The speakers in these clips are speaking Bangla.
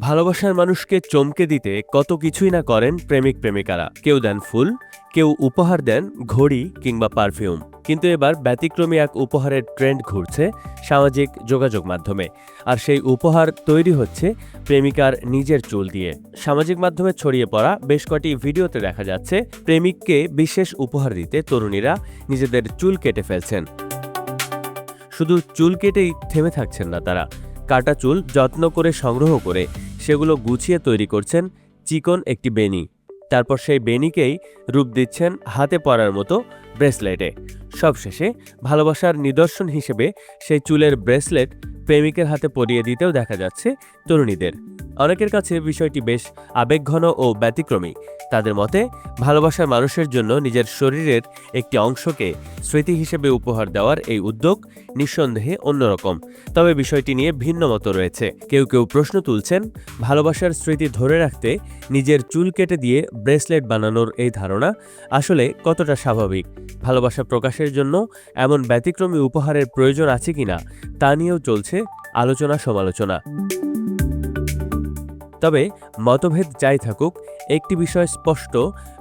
ভালোবাসার মানুষকে চমকে দিতে কত কিছুই না করেন প্রেমিক প্রেমিকারা। কেউ দেন ফুল, কেউ উপহার দেন ঘড়ি কিংবা পারফিউম। কিন্তু এবার ব্যতিক্রমী এক উপহারের ট্রেন্ড ঘুরছে সামাজিক যোগাযোগ মাধ্যমে। আর সেই উপহার তৈরি হচ্ছে প্রেমিকার নিজের চুল দিয়ে। সামাজিক মাধ্যমে ছড়িয়ে পড়া বেশ কটি ভিডিওতে দেখা যাচ্ছে প্রেমিককে বিশেষ উপহার দিতে তরুণীরা নিজেদের চুল কেটে ফেলছেন। শুধু চুল কেটেই থেমে থাকছেন না তারা, কাটা চুল যত্ন করে সংগ্রহ করে সেগুলো গুছিয়ে তৈরি করছেন চিকন একটি বেনি। তারপর সেই বেনিকেই রূপ দিচ্ছেন হাতে পরার মতো ব্রেসলেটে। সবশেষে ভালোবাসার নিদর্শন হিসেবে সেই চুলের ব্রেসলেট প্রেমিকের হাতে পরিয়ে দিতেও দেখা যাচ্ছে তরুণীদের। অনেকের কাছে বিষয়টি বেশ আবেগঘন ও ব্যতিক্রমী। তাদের মতে ভালোবাসার মানুষের জন্য নিজের শরীরের একটি অংশকে স্মৃতি হিসেবে উপহার দেওয়ার এই উদ্যোগ নিঃসন্দেহে অন্যরকম। তবে বিষয়টি নিয়ে ভিন্ন মত রয়েছে। কেউ কেউ প্রশ্ন তুলছেন, ভালোবাসার স্মৃতি ধরে রাখতে নিজের চুল কেটে দিয়ে ব্রেসলেট বানানোর এই ধারণা আসলে কতটা স্বাভাবিক? ভালোবাসা প্রকাশের জন্য এমন ব্যতিক্রমী উপহারের প্রয়োজন আছে কিনা তা নিয়েও চলছে আলোচনা সমালোচনা। তবে মতভেদ যাই থাকুক, একটি বিষয় স্পষ্ট,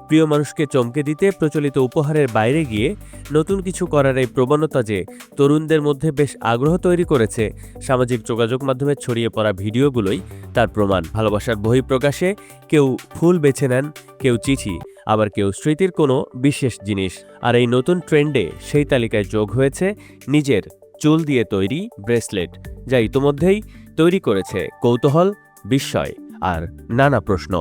প্রিয় মানুষকে চমকে দিতে প্রচলিত উপহারের বাইরে গিয়ে নতুন কিছু করার এই প্রবণতা যে তরুণদের মধ্যে বেশ আগ্রহ তৈরি করেছে, সামাজিক যোগাযোগ মাধ্যমে ছড়িয়ে পড়া ভিডিওগুলোই তার প্রমাণ। ভালোবাসার বহিঃপ্রকাশে কেউ ফুল বেছে নেন, কেউ চিঠি, আবার কেউ স্মৃতির কোনো বিশেষ জিনিস। আর এই নতুন ট্রেন্ডে সেই তালিকায় যোগ হয়েছে নিজের চুল দিয়ে তৈরি ব্রেসলেট, যা ইতোমধ্যেই তৈরি করেছে কৌতূহল, বিস্ময় আর নানা প্রশ্ন।